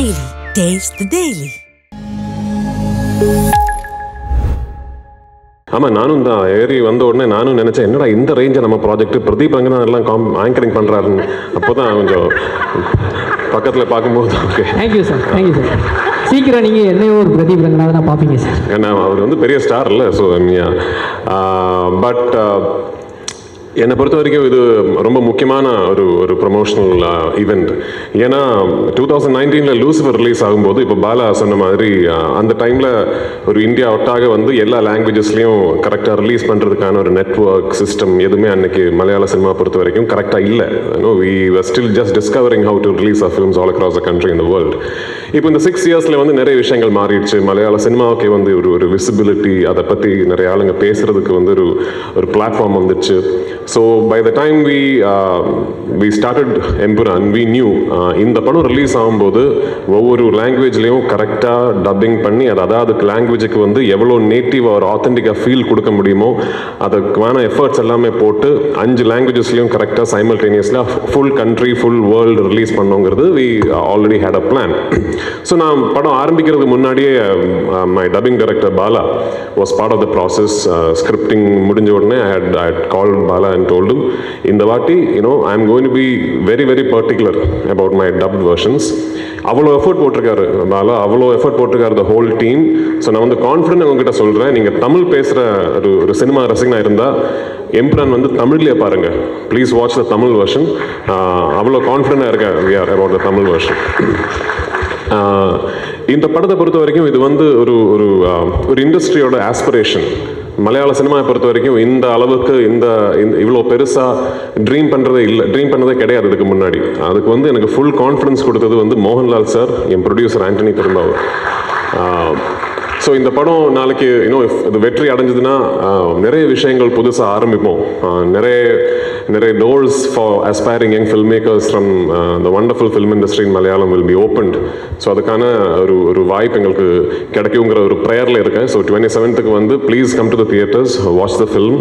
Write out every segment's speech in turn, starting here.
Daily. Taste the Daily. ஆமாம், நானும் தான் ஏறி வந்த உடனே நானும் நினச்சேன், என்னடா இந்த ரேஞ்சை நம்ம ப்ராஜெக்ட் பிரதீப் ரங்கநாதன் எல்லாம் ஆங்கரிங் பண்ணுறாருன்னு. அப்போ தான் கொஞ்சம் பக்கத்தில் பார்க்கும்போது okay. Thank you sir, thank you sir. சீக்கிரம் நீங்கள் என்னையோ ஒரு பிரதீப் ரங்கநாதன் பார்ப்பீங்க சார். ஏன்னா அவர் வந்து பெரிய ஸ்டார் இல்லை. ஸோ பட் என்னை பொறுத்த வரைக்கும் இது ரொம்ப முக்கியமான ஒரு ப்ரொமோஷனல் ஈவெண்ட். ஏன்னா 2019 லூசிஃபர் ரிலீஸ் ஆகும்போது இப்போ பாலா சொன்ன மாதிரி அந்த டைமில் ஒரு இந்தியா ஒட்டாக வந்து எல்லா லாங்குவேஜஸ்லையும் கரெக்டாக ரிலீஸ் பண்ணுறதுக்கான ஒரு நெட்வொர்க் சிஸ்டம் எதுவுமே அன்னைக்கு மலையாள சினிமா பொறுத்த வரைக்கும் கரெக்டாக இல்லை. We were still just discovering how to release of films all across the country in the world. இப்போ இந்த 6 இயர்ஸில் வந்து நிறைய விஷயங்கள் மாறிடுச்சு. மலையாள சினிமாவுக்கு வந்து ஒரு விசிபிலிட்டி, அதை பற்றி நிறைய ஆளுங்க பேசுகிறதுக்கு வந்து ஒரு பிளாட்ஃபார்ம் வந்துடுச்சு. So by the time we started Empuran, we knew இந்த படம் ரிலீஸ் ஆகும்போது ஒவ்வொரு லாங்குவேஜ்லேயும் கரெக்டாக டப்பிங் பண்ணி அதுக்கு லாங்குவேஜுக்கு வந்து எவ்வளோ நேட்டிவ் ஒரு ஆத்தென்டிக்காக ஃபீல் கொடுக்க முடியுமோ அதுக்கான எஃபர்ட்ஸ் எல்லாமே போட்டு 5 லாங்குவேஜஸ்லையும் கரெக்டாக சைமல்டேனியஸில் full country full world release பண்ணோங்கிறது we already had a plan. So நான் படம் ஆரம்பிக்கிறதுக்கு முன்னாடியே my dubbing director Bala was part of the process. Scripting முடிஞ்ச உடனே I had called Bala and told him, இந்த வாட்டி I am going to be very very particular about my dubbed versions. அவ்வளோ effort போட்டிருக்காரு பாலா, அவ்வளோ எஃபர்ட் போட்டிருக்காரு the whole team. So நான் வந்து கான்ஃபிடென்ட் உங்ககிட்ட சொல்கிறேன், நீங்கள் தமிழ் பேசுகிற ஒரு சினிமா ரசிகனாக இருந்தால் எம்புரான் வந்து தமிழ்லேயே பாருங்கள். Please watch the Tamil version. அவ்வளோ கான்ஃபிடென்ட்டாக இருக்கேன் we are about the Tamil version. இந்த படத்தை பொறுத்த வரைக்கும் இது வந்து ஒரு இண்டஸ்ட்ரியோட ஆஸ்பிரேஷன். மலையாள சினிமாவை பொறுத்த வரைக்கும் இந்த அளவுக்கு இவ்வளோ பெருசாக ட்ரீம் பண்ணதே கிடையாது இதுக்கு முன்னாடி. அதுக்கு வந்து எனக்கு ஃபுல் கான்ஃபிடன்ஸ் கொடுத்தது வந்து மோகன்லால் சார், என் ப்ரொடியூசர் ஆண்டனி திரும்பாவர். ஸோ இந்த படம் நாளைக்கு இது வெற்றி அடைஞ்சதுன்னா நிறைய விஷயங்கள் புதுசாக ஆரம்பிப்போம். நிறைய doors for aspiring young filmmakers from the wonderful film industry in Malayalam will be opened. So அதுக்கான ஒரு வாய்ப்பு எங்களுக்கு கிடைக்குங்கிற ஒரு ப்ரேயரில் இருக்கேன். ஸோ 27th வந்து please come to the theatres, watch the film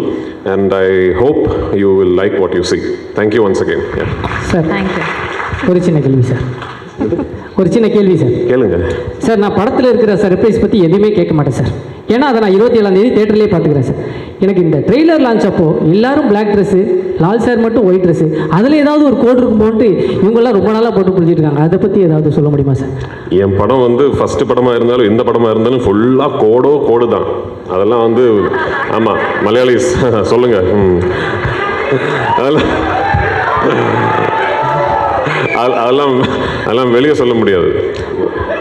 and I hope you will like what you see. Thank you once again. Sir thank you. ஒரு சின்ன கேள்வி சார், கேளுங்க சார். நான் படத்தில் இருக்கிற சர்ப்ரைஸ் பற்றி எதுவுமே கேட்க மாட்டேன் சார். ஏன்னா அதை நான் 27ஆம் தேதி தேட்டர்லேயே பார்த்துக்கிறேன் சார். எனக்கு இந்த ட்ரெய்லர் லான்ச் அப்போ எல்லாரும் பிளாக் ட்ரெஸ்ஸு, லால் சார் மட்டும் ஒயிட் ட்ரெஸ்ஸு, அதில் ஏதாவது ஒரு கோட் இருக்கும்போது இவங்கெல்லாம் ரொம்ப நாளாக போட்டு புரிஞ்சிட்டு இருக்காங்க. அதை பற்றி ஏதாவது சொல்ல முடியுமா சார்? என் படம் வந்து ஃபஸ்ட்டு படமாக இருந்தாலும் எந்த படமாக இருந்தாலும் ஃபுல்லாக கோடு தான். அதெல்லாம் வந்து ஆமாம் மலையாளிஸ் சொல்லுங்கள். அதெல்லாம் வெளியே சொல்ல முடியாது.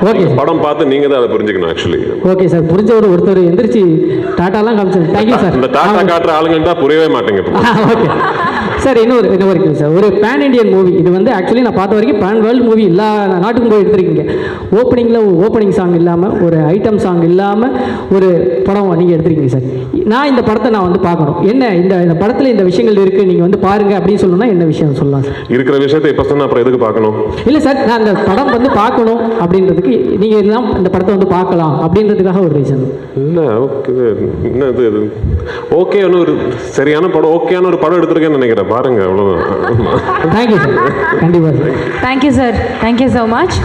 ஓகே, படம் பார்த்து நீங்க தான் அதை புரிஞ்சுக்கணும். ஆக்சுவலி ஓகே சார், ஒருத்தர் எந்திரிச்சு டாட்டாலாம் காமிச்சாரு. Thank you sir. இந்த டாட்டா காட்டுற ஆளுங்கள்ட்ட புரியவே மாட்டேங்க. ஓகே சார், இன்னொரு கேள்வி சார். ஒரு பேன் இண்டியன் மூவி இது வந்து ஆக்சுவலி நான் பார்த்த வரைக்கும் பேன் வேர்ல்டு மூவி எல்லா நாட்டுக்கும் போய் எடுத்துருக்கீங்க. ஓப்பனிங் சாங் இல்லாமல், ஒரு ஐட்டம் சாங் இல்லாமல் ஒரு படம் நீங்கள் எடுத்துருக்கீங்க சார். இந்த படத்தை நான் வந்து பார்க்கணும். என்ன இந்த படத்தில் இந்த விஷயங்கள் இருக்குது, நீங்கள் வந்து பாருங்கள் அப்படின்னு சொல்லணும்னா என்ன விஷயம் சொல்லலாம் சார்? இருக்கிற விஷயத்தை இப்போ சொன்னால் அப்புறம் எதுக்கு பார்க்கணும்? இல்லை சார், நான் அந்த படம் வந்து பார்க்கணும் அப்படின்றதுக்கு நீங்கள் எல்லாம் இந்த படத்தை வந்து பார்க்கலாம் அப்படின்றதுக்காக ஒரு ரீசன். இல்லை ஓகே, என்ன இது ஓகே, ஒரு சரியான படம், ஓகேயான ஒரு படம் எடுத்துருக்கேன்னு நினைக்கிறேன். பாருங்க, அவ்வளோதான். Thank you sir. கண்டிப்பாக sir. Thank you sir. Thank you so much.